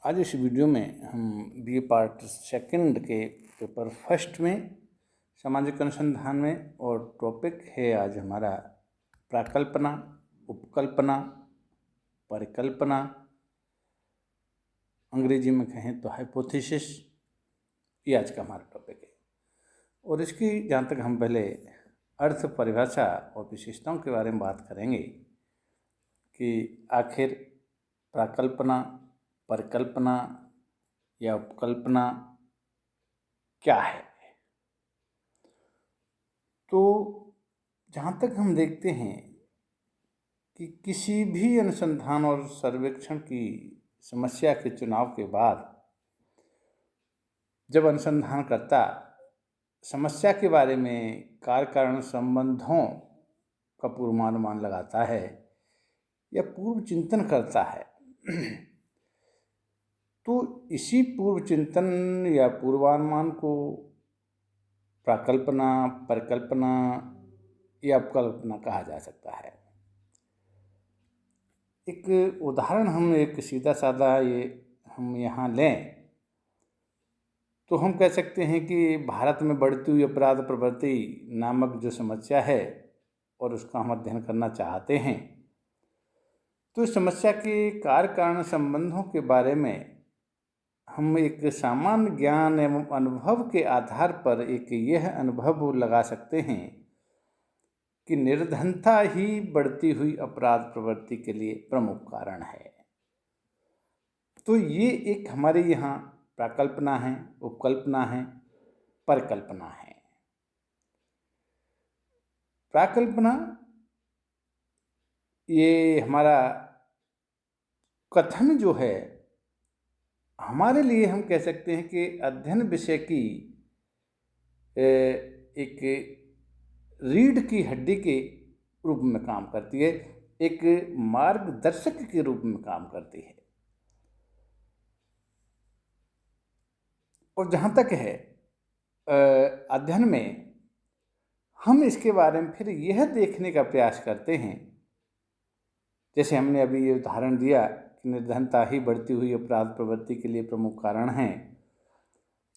आज इस वीडियो में हम बीए पार्ट सेकंड के पेपर फर्स्ट में सामाजिक अनुसंधान में और टॉपिक है आज हमारा प्राकल्पना, उपकल्पना, परिकल्पना, अंग्रेजी में कहें तो हाइपोथेसिस, ये आज का हमारा टॉपिक है। और इसकी जहाँ तक हम पहले अर्थ, परिभाषा और विशेषताओं के बारे में बात करेंगे कि आखिर प्राकल्पना, परिकल्पना या उपकल्पना क्या है। तो जहाँ तक हम देखते हैं कि किसी भी अनुसंधान और सर्वेक्षण की समस्या के चुनाव के बाद जब अनुसंधानकर्ता समस्या के बारे में कार्य कारण संबंधों का पूर्वानुमान लगाता है या पूर्व चिंतन करता है, तो इसी पूर्व चिंतन या पूर्वानुमान को प्राकल्पना, परिकल्पना या उपकल्पना कहा जा सकता है। एक उदाहरण हम एक सीधा साधा हम यहाँ लें तो हम कह सकते हैं कि भारत में बढ़ती हुई अपराध प्रवृत्ति नामक जो समस्या है और उसका हम अध्ययन करना चाहते हैं, तो इस समस्या के कार्य कारण संबंधों के बारे में हम एक सामान्य ज्ञान एवं अनुभव के आधार पर एक यह अनुभव लगा सकते हैं कि निर्धनता ही बढ़ती हुई अपराध प्रवृत्ति के लिए प्रमुख कारण है। तो ये एक हमारे यहाँ प्राकल्पना है, उपकल्पना है, परिकल्पना है। प्राकल्पना ये हमारा कथन जो है, हमारे लिए हम कह सकते हैं कि अध्ययन विषय की एक रीढ़ की हड्डी के रूप में काम करती है, एक मार्गदर्शक के रूप में काम करती है। और जहाँ तक है अध्ययन में हम इसके बारे में फिर यह देखने का प्रयास करते हैं, जैसे हमने अभी ये उदाहरण दिया कि निर्धनता ही बढ़ती हुई अपराध प्रवृत्ति के लिए प्रमुख कारण है,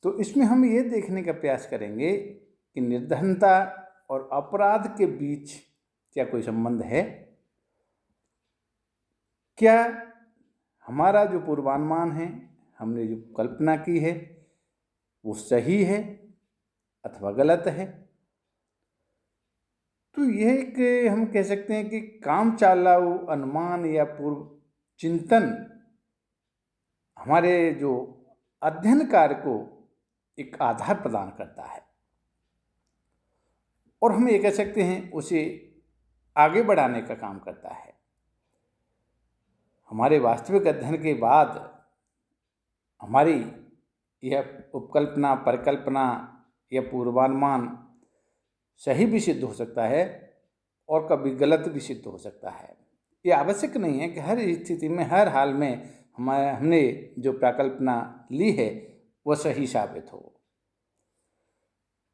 तो इसमें हम ये देखने का प्रयास करेंगे कि निर्धनता और अपराध के बीच क्या कोई संबंध है, क्या हमारा जो पूर्वानुमान है, हमने जो कल्पना की है, वो सही है अथवा गलत है। तो यह एक हम कह सकते हैं कि काम चालाऊ अनुमान या पूर्व चिंतन हमारे जो अध्ययन कार्य को एक आधार प्रदान करता है और हम ये कह सकते हैं उसे आगे बढ़ाने का काम करता है। हमारे वास्तविक अध्ययन के बाद हमारी यह उपकल्पना, परिकल्पना या पूर्वानुमान सही भी सिद्ध हो सकता है और कभी गलत भी सिद्ध हो सकता है। ये आवश्यक नहीं है कि हर स्थिति में, हर हाल में हमने जो प्राकल्पना ली है वह सही साबित हो,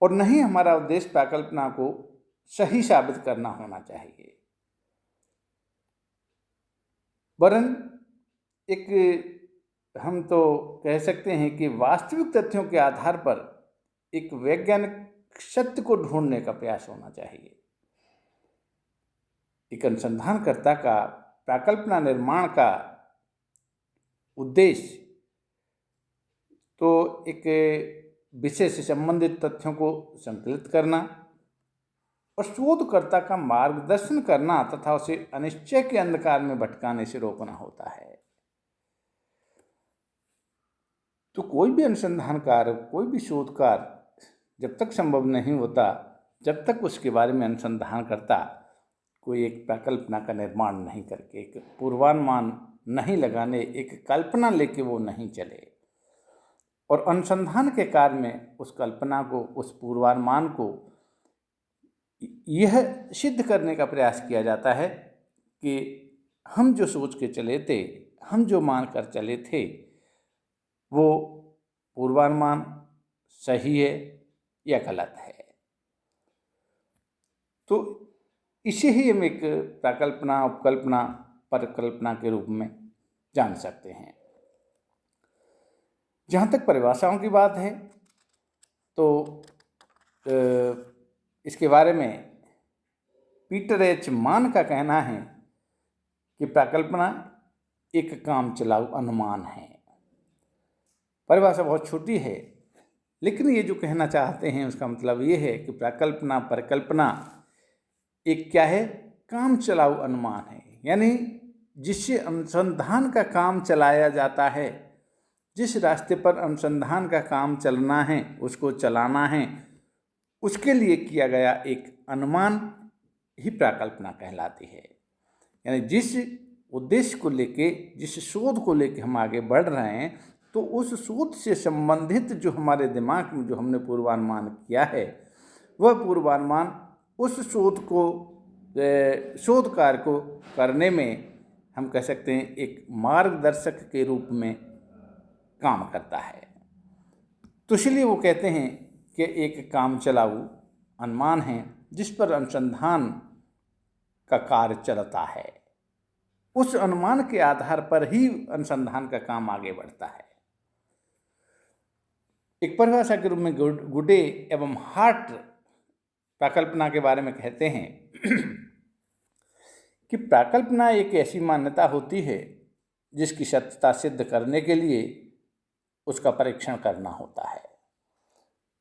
और नहीं हमारा उद्देश्य प्राकल्पना को सही साबित करना होना चाहिए, वरन एक हम तो कह सकते हैं कि वास्तविक तथ्यों के आधार पर एक वैज्ञानिक सत्य को ढूंढने का प्रयास होना चाहिए। एक अनुसंधानकर्ता का प्राकल्पना निर्माण का उद्देश्य तो एक विषय से संबंधित तथ्यों को संकलित करना और शोधकर्ता का मार्गदर्शन करना तथा उसे अनिश्चय के अंधकार में भटकाने से रोकना होता है। तो कोई भी अनुसंधानकार, कोई भी शोधकार जब तक संभव नहीं होता, जब तक उसके बारे में अनुसंधान करता कोई एक प्राकल्पना का निर्माण नहीं करके, एक पूर्वानुमान नहीं लगाने, एक कल्पना लेके वो नहीं चले। और अनुसंधान के कार्य में उस कल्पना को, उस पूर्वानुमान को यह सिद्ध करने का प्रयास किया जाता है कि हम जो सोच के चले थे, हम जो मान कर चले थे, वो पूर्वानुमान सही है या गलत है। तो इसे ही हम एक प्राकल्पना, उपकल्पना, परिकल्पना के रूप में जान सकते हैं। जहाँ तक परिभाषाओं की बात है तो इसके बारे में पीटर एच मान का कहना है कि प्राकल्पना एक काम चलाऊ अनुमान है। परिभाषा बहुत छोटी है, लेकिन ये जो कहना चाहते हैं उसका मतलब ये है कि प्राकल्पना परिकल्पना एक क्या है, काम चलाऊ अनुमान है, यानी जिससे अनुसंधान का काम चलाया जाता है, जिस रास्ते पर अनुसंधान का काम चलना है उसको चलाना है, उसके लिए किया गया एक अनुमान ही प्राकल्पना कहलाती है। यानी जिस उद्देश्य को लेके, जिस शोध को लेके हम आगे बढ़ रहे हैं, तो उस शोध से संबंधित जो हमारे दिमाग में जो हमने पूर्वानुमान किया है, वह पूर्वानुमान उस शोध कार्य को करने में हम कह सकते हैं एक मार्गदर्शक के रूप में काम करता है। तो इसलिए वो कहते हैं कि एक काम चलाऊ अनुमान है जिस पर अनुसंधान का कार्य चलता है। उस अनुमान के आधार पर ही अनुसंधान का काम आगे बढ़ता है। एक परिभाषा के रूप में गुडे एवं हार्ट प्राकल्पना के बारे में कहते हैं कि प्राकल्पना एक ऐसी मान्यता होती है जिसकी सत्यता सिद्ध करने के लिए उसका परीक्षण करना होता है।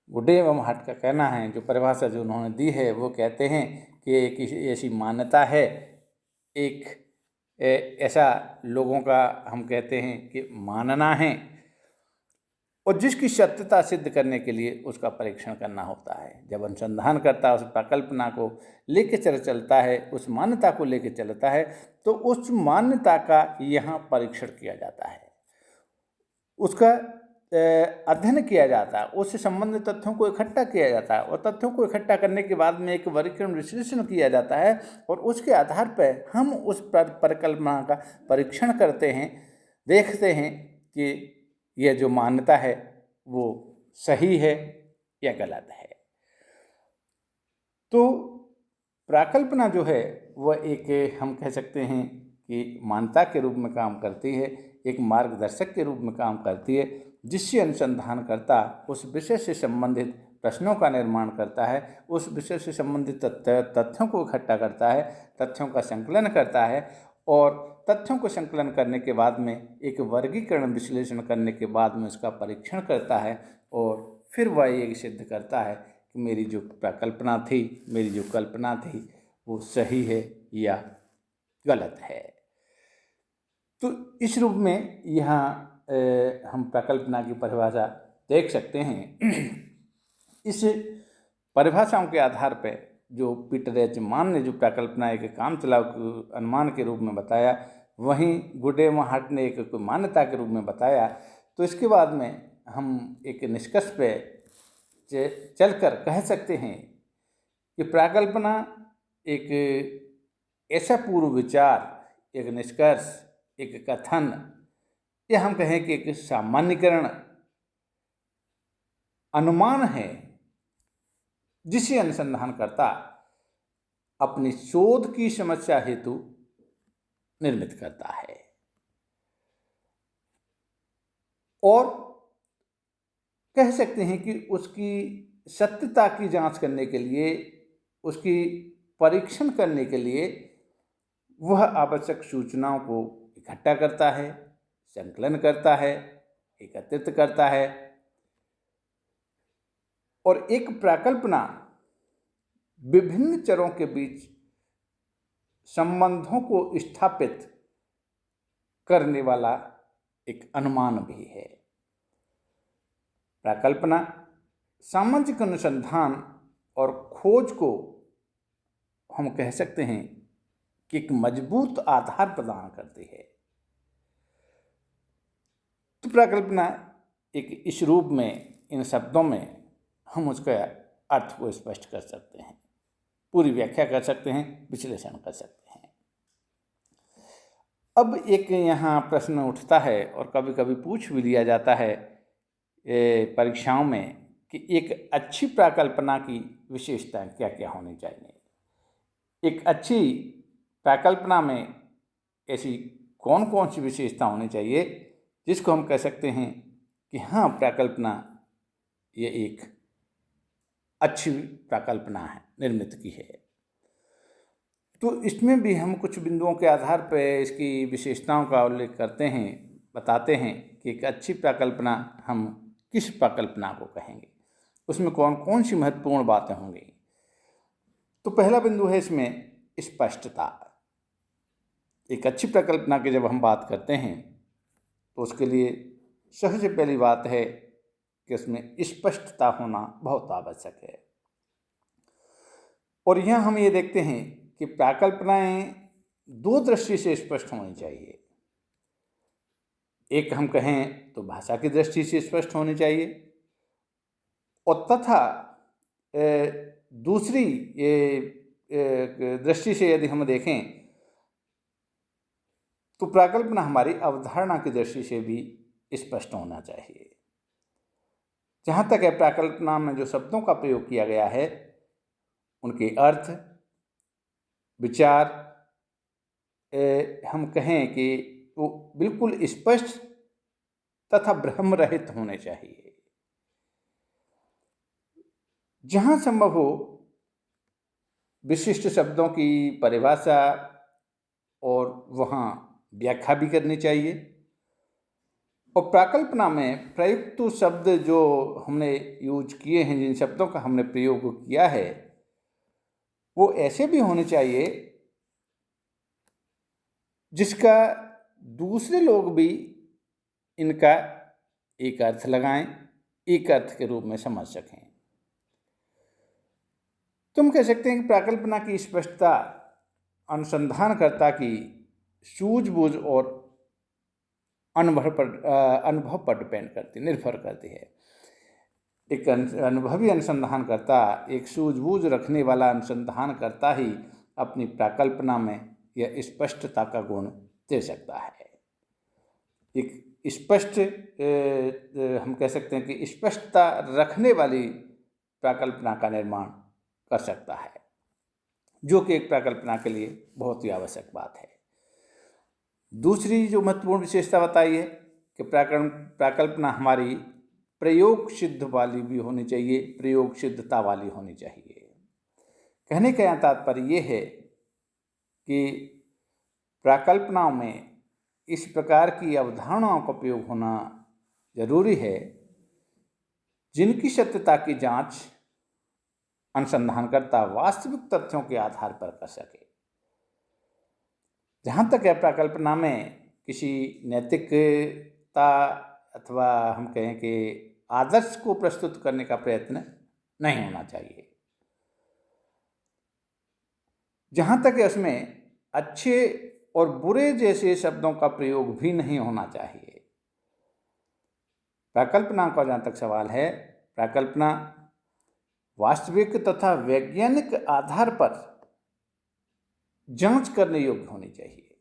गुडे एवं हार्ट का कहना है, जो परिभाषा जो उन्होंने दी है, वो कहते हैं कि एक ऐसी मान्यता है, एक ऐसा लोगों का हम कहते हैं कि मानना है, और जिसकी सत्यता सिद्ध करने के लिए उसका परीक्षण करना होता है। जब अनुसंधान करता है, उस प्रकल्पना को लेके चलता है, उस मान्यता को लेके चलता है, तो उस मान्यता का यहाँ परीक्षण किया जाता है, उसका अध्ययन किया जाता है, उससे संबंधित तथ्यों को इकट्ठा किया जाता है, और तथ्यों को इकट्ठा करने के बाद में एक वर्गीकरण विश्लेषण किया जाता है, और उसके आधार पर हम उस परिकल्पना का परीक्षण करते हैं, देखते हैं कि यह जो मान्यता है वो सही है या गलत है। तो प्राकल्पना जो है वह एक हम कह सकते हैं कि मान्यता के रूप में काम करती है, एक मार्गदर्शक के रूप में काम करती है, जिससे अनुसंधानकर्ता उस विषय से संबंधित प्रश्नों का निर्माण करता है, उस विषय से संबंधित तथ्यों को इकट्ठा करता है, तथ्यों का संकलन करता है, और तथ्यों को संकलन करने के बाद में एक वर्गीकरण विश्लेषण करने के बाद में उसका परीक्षण करता है, और फिर वह ये सिद्ध करता है कि मेरी जो प्रकल्पना थी, मेरी जो कल्पना थी, वो सही है या गलत है। तो इस रूप में यहाँ हम प्रकल्पना की परिभाषा देख सकते हैं। इस परिभाषाओं के आधार पर जो पीटर एच मान ने जो प्रकल्पना एक काम चलाऊ अनुमान के रूप में बताया, वहीं गुडे व हार्ट ने एक मान्यता के रूप में बताया। तो इसके बाद में हम एक निष्कर्ष पे चलकर कह सकते हैं कि प्रकल्पना एक ऐसा पूर्व विचार, एक निष्कर्ष, एक कथन, या हम कहें कि एक सामान्यीकरण अनुमान है जिसे अनुसंधानकर्ता अपनी शोध की समस्या हेतु निर्मित करता है, और कह सकते हैं कि उसकी सत्यता की जांच करने के लिए, उसकी परीक्षण करने के लिए वह आवश्यक सूचनाओं को इकट्ठा करता है, संकलन करता है, एकत्रित करता है, और एक प्रकल्पना विभिन्न चरों के बीच संबंधों को स्थापित करने वाला एक अनुमान भी है। प्रकल्पना सामाजिक अनुसंधान और खोज को हम कह सकते हैं कि एक मजबूत आधार प्रदान करती है। तो प्रकल्पना एक इस रूप में, इन शब्दों में हम उसका अर्थ को स्पष्ट कर सकते हैं, पूरी व्याख्या कर सकते हैं, विश्लेषण कर सकते हैं। अब एक यहाँ प्रश्न उठता है, और कभी कभी पूछ भी लिया जाता है परीक्षाओं में, कि एक अच्छी प्रकल्पना की विशेषताएं क्या क्या होनी चाहिए। एक अच्छी प्रकल्पना में ऐसी कौन कौन सी विशेषता होनी चाहिए जिसको हम कह सकते हैं कि हाँ, प्राकल्पना ये एक अच्छी प्राकल्पना है, निर्मित की है। तो इसमें भी हम कुछ बिंदुओं के आधार पर इसकी विशेषताओं का उल्लेख करते हैं, बताते हैं कि एक अच्छी प्राकल्पना हम किस प्राकल्पना को कहेंगे, उसमें कौन कौन सी महत्वपूर्ण बातें होंगी। तो पहला बिंदु है इसमें स्पष्टता। एक अच्छी प्राकल्पना की जब हम बात करते हैं तो उसके लिए सबसे पहली बात है कि उसमें स्पष्टता होना बहुत आवश्यक है। और यहाँ हम ये देखते हैं कि प्राकल्पनाएं दो दृष्टि से स्पष्ट होनी चाहिए। एक हम कहें तो भाषा की दृष्टि से स्पष्ट होनी चाहिए, और तथा दूसरी दृष्टि से यदि हम देखें तो प्राकल्पना हमारी अवधारणा की दृष्टि से भी स्पष्ट होना चाहिए। जहाँ तक है प्राकल्पना में जो शब्दों का प्रयोग किया गया है उनके अर्थ, विचार हम कहें कि वो बिल्कुल स्पष्ट तथा भ्रम रहित होने चाहिए। जहाँ संभव हो विशिष्ट शब्दों की परिभाषा और वहाँ व्याख्या भी करनी चाहिए। और प्राकल्पना में प्रयुक्त शब्द जो हमने यूज किए हैं, जिन शब्दों का हमने प्रयोग किया है, वो ऐसे भी होने चाहिए जिसका दूसरे लोग भी इनका एक अर्थ लगाएं, एक अर्थ के रूप में समझ सकें। तुम कह सकते हैं कि प्राकल्पना की स्पष्टता अनुसंधानकर्ता की सूझबूझ और अनुभव पर निर्भर करती है। एक अनुभवी अनुसंधानकर्ता, एक सूझबूझ रखने वाला अनुसंधानकर्ता ही अपनी प्राकल्पना में यह स्पष्टता का गुण दे सकता है। एक स्पष्ट हम कह सकते हैं कि स्पष्टता रखने वाली प्राकल्पना का निर्माण कर सकता है, जो कि एक प्राकल्पना के लिए बहुत ही आवश्यक बात है। दूसरी जो महत्वपूर्ण विशेषता बताई है कि प्राकल्पना हमारी प्रयोग सिद्ध वाली भी होनी चाहिए, प्रयोग सिद्धता वाली होनी चाहिए। कहने का यहाँ तात्पर्य ये है कि प्राकल्पनाओं में इस प्रकार की अवधारणाओं का प्रयोग होना जरूरी है जिनकी सत्यता की जांच अनुसंधानकर्ता वास्तविक तथ्यों के आधार पर कर सके। जहाँ तक है प्राकल्पना में किसी नैतिकता अथवा हम कहें कि आदर्श को प्रस्तुत करने का प्रयत्न नहीं होना चाहिए। जहाँ तक है उसमें अच्छे और बुरे जैसे शब्दों का प्रयोग भी नहीं होना चाहिए। प्राकल्पना का जहाँ तक सवाल है, प्राकल्पना वास्तविक तथा वैज्ञानिक आधार पर जांच करने योग्य होनी चाहिए,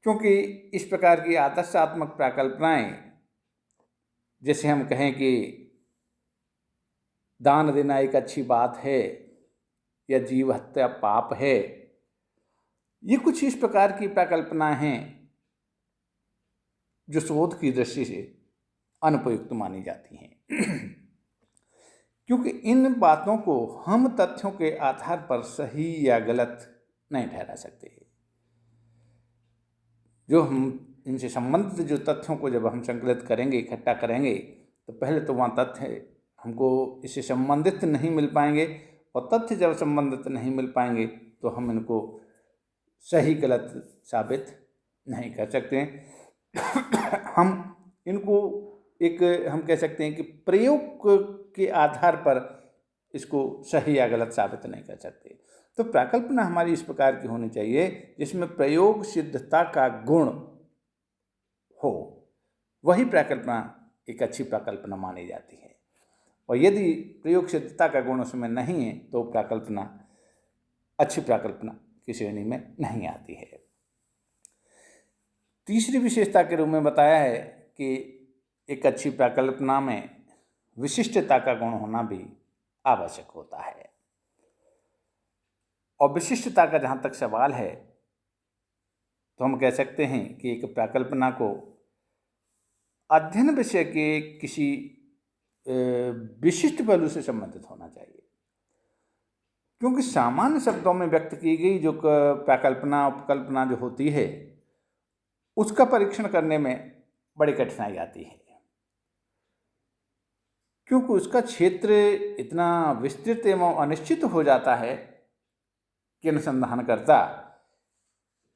क्योंकि इस प्रकार की आदर्शात्मक प्राकल्पनाएं, जैसे हम कहें कि दान देना एक अच्छी बात है या जीव हत्या पाप है, ये कुछ इस प्रकार की प्राकल्पनाएं हैं जो शोध की दृष्टि से अनुपयुक्त मानी जाती हैं। क्योंकि इन बातों को हम तथ्यों के आधार पर सही या गलत नहीं ठहरा सकते। जो हम इनसे संबंधित जो तथ्यों को जब हम संकलित करेंगे, इकट्ठा करेंगे, तो पहले तो वहाँ तथ्य हमको इससे संबंधित नहीं मिल पाएंगे, और तथ्य जब संबंधित नहीं मिल पाएंगे तो हम इनको सही गलत साबित नहीं कर सकते। हम इनको एक हम कह सकते हैं कि प्रयोग के आधार पर इसको सही या गलत साबित नहीं कर सकते। तो प्राकल्पना हमारी इस प्रकार की होनी चाहिए जिसमें प्रयोग सिद्धता का गुण हो, वही प्राकल्पना एक अच्छी प्राकल्पना मानी जाती है। और यदि प्रयोग सिद्धता का गुण उसमें नहीं है तो प्राकल्पना अच्छी प्राकल्पना की श्रेणी में नहीं आती है। तीसरी विशेषता के रूप में बताया है कि एक अच्छी प्राकल्पना में विशिष्टता का गुण होना भी आवश्यक होता है। और विशिष्टता का जहाँ तक सवाल है तो हम कह सकते हैं कि एक प्राकल्पना को अध्ययन विषय के किसी विशिष्ट पहलू से संबंधित होना चाहिए, क्योंकि सामान्य शब्दों में व्यक्त की गई जो प्रकल्पना उपकल्पना जो होती है उसका परीक्षण करने में बड़ी कठिनाई आती है, क्योंकि उसका क्षेत्र इतना विस्तृत एवं अनिश्चित हो जाता है कि अनुसंधानकर्ता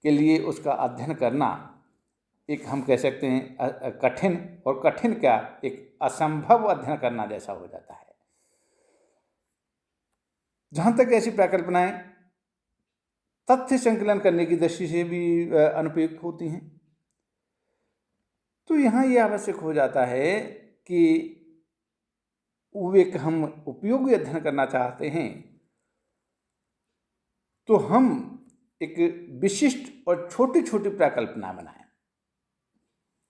के लिए उसका अध्ययन करना एक, हम कह सकते हैं, कठिन, और कठिन क्या, एक असंभव अध्ययन करना जैसा हो जाता है। जहाँ तक ऐसी प्रकल्पनाएं तथ्य संकलन करने की दृष्टि से भी अनुपयुक्त होती हैं, तो यहाँ ये आवश्यक हो जाता है कि वो एक हम उपयोगी अध्ययन करना चाहते हैं तो हम एक विशिष्ट और छोटी छोटी प्रकल्पना बनाएं,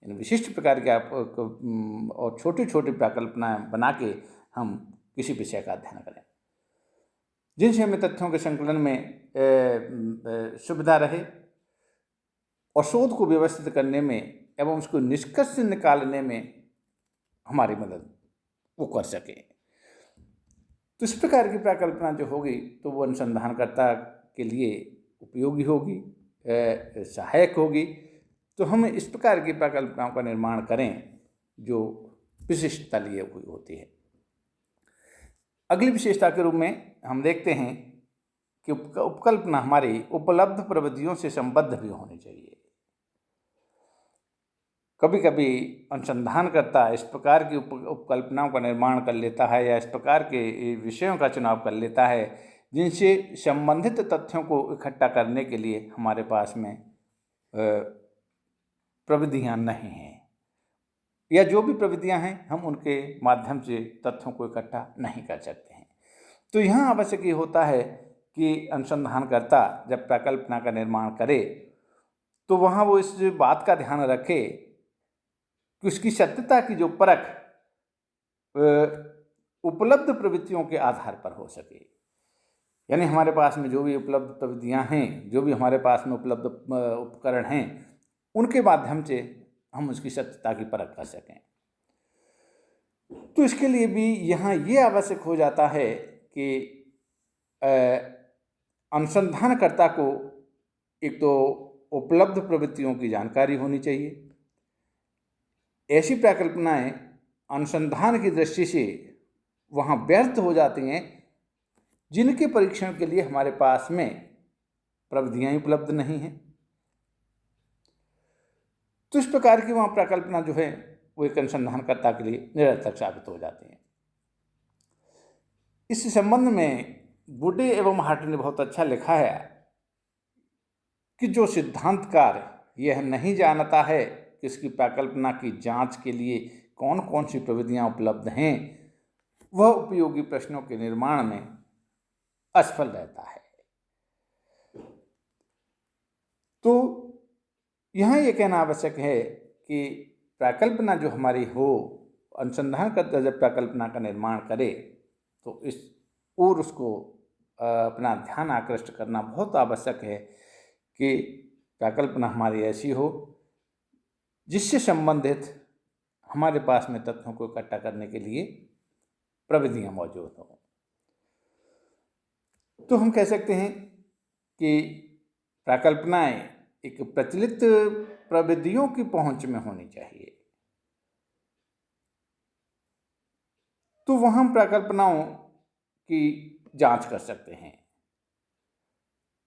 विशिष्ट प्रकार के और छोटी छोटी प्रकल्पनाएं बना के हम किसी विषय का अध्ययन करें, जिनसे हमें तथ्यों के संकलन में सुविधा रहे और शोध को व्यवस्थित करने में एवं उसको निष्कर्ष निकालने में हमारी मदद वो कर सके। तो इस प्रकार की प्रकल्पना जो होगी तो वो अनुसंधानकर्ता के लिए उपयोगी होगी, सहायक होगी। तो हम इस प्रकार की प्रकल्पनाओं का निर्माण करें जो विशिष्टता लिए हुई होती है। अगली विशेषता के रूप में हम देखते हैं कि उपकल्पना हमारी उपलब्ध प्रविधियों से संबद्ध भी होनी चाहिए। कभी कभी अनुसंधानकर्ता इस प्रकार की उपकल्पनाओं का निर्माण कर लेता है या इस प्रकार के विषयों का चुनाव कर लेता है जिनसे संबंधित तथ्यों को इकट्ठा करने के लिए हमारे पास में प्रविधियां नहीं हैं, या जो भी प्रविधियां हैं हम उनके माध्यम से तथ्यों को इकट्ठा नहीं कर सकते हैं। तो यहाँ आवश्यक ये होता है कि अनुसंधानकर्ता जब प्रकल्पना का निर्माण करे तो वहाँ वो इस बात का ध्यान रखे कि उसकी सत्यता की जो परख उपलब्ध प्रवृत्तियों के आधार पर हो सके। यानी हमारे पास में जो भी उपलब्ध प्रविधियां हैं, जो भी हमारे पास में उपलब्ध उपकरण हैं, उनके माध्यम से हम उसकी सत्यता की परख कर सकें। तो इसके लिए भी यहाँ ये आवश्यक हो जाता है कि अनुसंधानकर्ता को एक तो उपलब्ध प्रवृत्तियों की जानकारी होनी चाहिए। ऐसी प्रकल्पनाएं अनुसंधान की दृष्टि से वहाँ व्यर्थ हो जाती हैं जिनके परीक्षण के लिए हमारे पास में प्रविधियां उपलब्ध नहीं हैं। तो इस प्रकार की वहाँ प्रकल्पना जो है वो एक अनुसंधानकर्ता के लिए निरर्थक साबित हो जाती हैं। इस संबंध में बुडे एवं हार्ट ने बहुत अच्छा लिखा है कि जो सिद्धांतकार यह नहीं जानता है कि इसकी प्रकल्पना की जांच के लिए कौन कौन सी प्रविधियां उपलब्ध हैं, वह उपयोगी प्रश्नों के निर्माण में असफल रहता है। तो यहाँ ये कहना आवश्यक है कि प्रकल्पना जो हमारी हो, अनुसंधानकर्ता जब प्रकल्पना का निर्माण करे तो इस और उसको अपना ध्यान आकृष्ट करना बहुत आवश्यक है कि प्रकल्पना हमारी ऐसी हो जिससे संबंधित हमारे पास में तथ्यों को इकट्ठा करने के लिए प्रविधियां मौजूद हों। तो हम कह सकते हैं कि प्रकल्पनाएं एक प्रचलित प्रविधियों की पहुंच में होनी चाहिए। तो वह हम प्रकल्पनाओं की जांच कर सकते हैं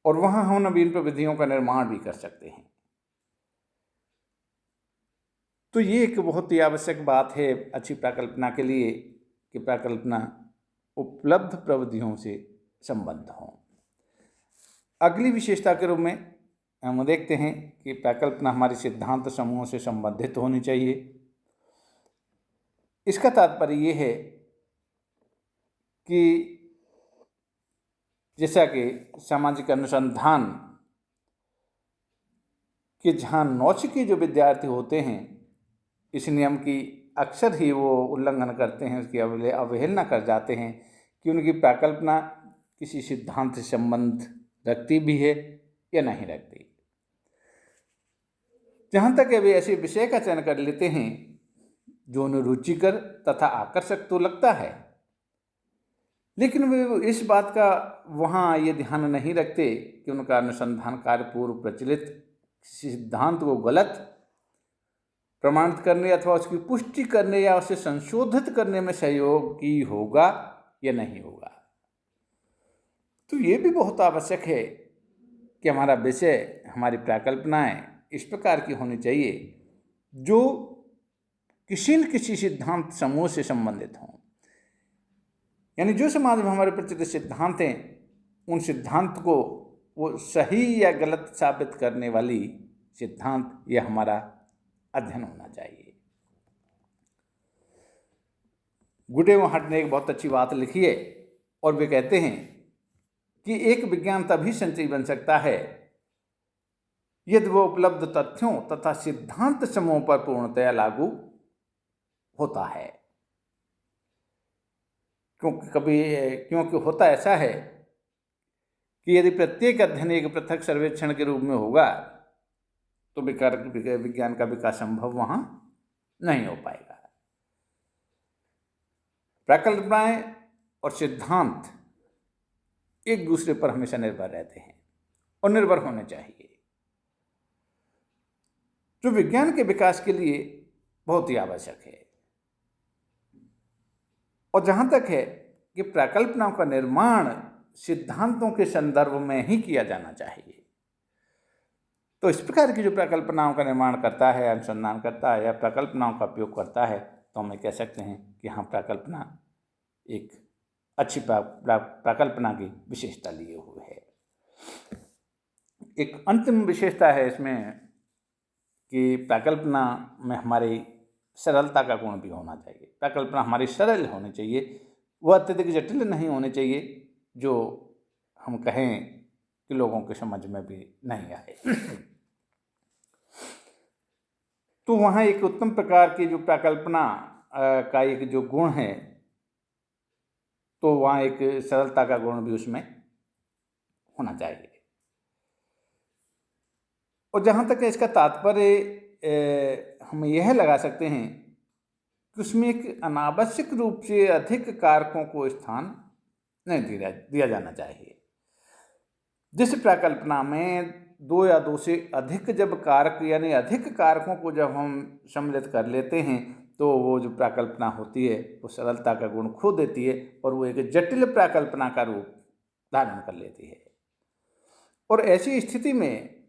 और वहां हम नवीन प्रविधियों का निर्माण भी कर सकते हैं। तो ये एक बहुत ही आवश्यक बात है अच्छी प्रकल्पना के लिए कि प्रकल्पना उपलब्ध प्रविधियों से संबद्ध हो। अगली विशेषता के रूप में हम देखते हैं कि प्रकल्पना हमारी सिद्धांत समूह से संबंधित होनी चाहिए। इसका तात्पर्य ये है कि जैसा कि सामाजिक अनुसंधान के जहाँ नौसिखिए जो विद्यार्थी होते हैं इस नियम की अक्सर ही वो उल्लंघन करते हैं, उसकी अवहेलना कर जाते हैं कि उनकी प्रकल्पना किसी सिद्धांत से संबंध रखती भी है या नहीं रखती। जहाँ तक वे ऐसे विषय का चयन कर लेते हैं जो उन्हें रुचिकर तथा आकर्षक तो लगता है, लेकिन वे इस बात का वहाँ ये ध्यान नहीं रखते कि उनका अनुसंधान कार्य पूर्व प्रचलित सिद्धांत को गलत प्रमाणित करने अथवा उसकी पुष्टि करने या उसे संशोधित करने में सहयोगी होगा या नहीं होगा। तो ये भी बहुत आवश्यक है कि हमारा विषय, हमारी परिकल्पनाएं इस प्रकार की होनी चाहिए जो किसी न किसी सिद्धांत समूह से संबंधित हों। यानी जो समाज में हमारे प्रचलित सिद्धांत हैं, उन सिद्धांत को वो सही या गलत साबित करने वाली सिद्धांत यह हमारा अध्ययन होना चाहिए। गुडेव हट ने एक बहुत अच्छी बात लिखी है और वे कहते हैं कि एक विज्ञान तभी संचयी बन सकता है यदि वो उपलब्ध तथ्यों तथा सिद्धांत समूह पर पूर्णतया लागू होता है। क्योंकि होता ऐसा है कि यदि प्रत्येक अध्ययन एक पृथक सर्वेक्षण के रूप में होगा तो विज्ञान का विकास संभव वहां नहीं हो पाएगा। परिकल्पनाएं और सिद्धांत एक दूसरे पर हमेशा निर्भर रहते हैं और निर्भर होने चाहिए, जो विज्ञान के विकास के लिए बहुत ही आवश्यक है। और जहां तक है कि परिकल्पनाओं का निर्माण सिद्धांतों के संदर्भ में ही किया जाना चाहिए, तो इस प्रकार की जो परिकल्पनाओं का निर्माण करता है, अनुसंधान करता है या परिकल्पनाओं का उपयोग करता है, तो हम कह सकते हैं कि हाँ, परिकल्पना एक अच्छी परिकल्पना की विशेषता लिए हुए है। एक अंतिम विशेषता है इसमें कि परिकल्पना में हमारी सरलता का गुण भी होना चाहिए। परिकल्पना हमारी सरल होनी चाहिए, वह अत्यधिक जटिल नहीं होनी चाहिए जो हम कहें कि लोगों के समझ में भी नहीं आए। तो वहाँ एक उत्तम प्रकार की जो परिकल्पना का एक जो गुण है, तो वहाँ एक सरलता का गुण भी उसमें होना चाहिए। और जहाँ तक इसका तात्पर्य हम यह लगा सकते हैं कि उसमें एक अनावश्यक रूप से अधिक कारकों को स्थान नहीं दिया जाना चाहिए। जिस परिकल्पना में दो या दो से अधिक जब कारक यानी अधिक कारकों को जब हम सम्मिलित कर लेते हैं, तो वो जो परिकल्पना होती है वो सरलता का गुण खो देती है और वो एक जटिल परिकल्पना का रूप धारण कर लेती है। और ऐसी स्थिति में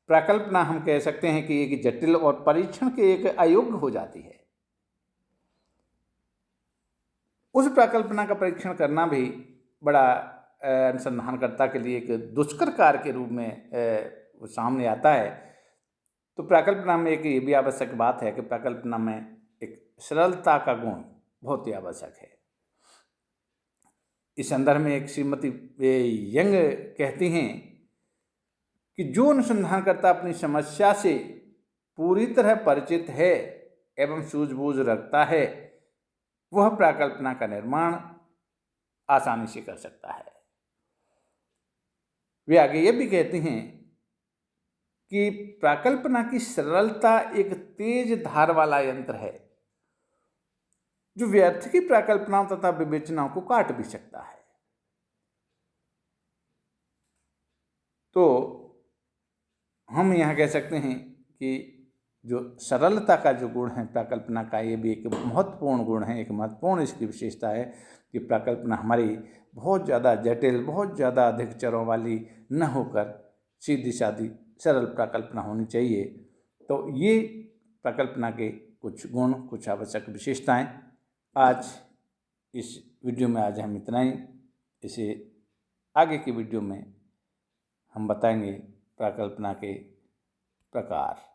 परिकल्पना हम कह सकते हैं कि एक जटिल और परीक्षण के एक अयोग्य हो जाती है। उस परिकल्पना का परीक्षण करना भी बड़ा अनुसंधानकर्ता के लिए एक दुष्कर कार्य के रूप में सामने आता है। तो परिकल्पना में एक ये भी आवश्यक बात है कि परिकल्पना में एक सरलता का गुण बहुत ही आवश्यक है। इस संदर्भ में एक श्रीमती यंग कहती हैं कि जो अनुसंधानकर्ता अपनी समस्या से पूरी तरह परिचित है एवं सूझबूझ रखता है, वह परिकल्पना का निर्माण आसानी से कर सकता है। वे आगे ये भी कहती हैं कि परिकल्पना की सरलता एक तेज धार वाला यंत्र है जो व्यर्थ की परिकल्पनाओं तथा विवेचनाओं को काट भी सकता है। तो हम यहाँ कह सकते हैं कि जो सरलता का जो गुण है परिकल्पना का, ये भी एक महत्वपूर्ण गुण है, एक महत्वपूर्ण इसकी विशेषता है कि परिकल्पना हमारी बहुत ज़्यादा जटिल, बहुत ज़्यादा अधिक चरों वाली न होकर सीधी सादी सरल परिकल्पना होनी चाहिए। तो ये परिकल्पना के कुछ गुण, कुछ आवश्यक विशेषताएं आज इस वीडियो में आज हम इतना ही। इसे आगे की वीडियो में हम बताएंगे परिकल्पना के प्रकार।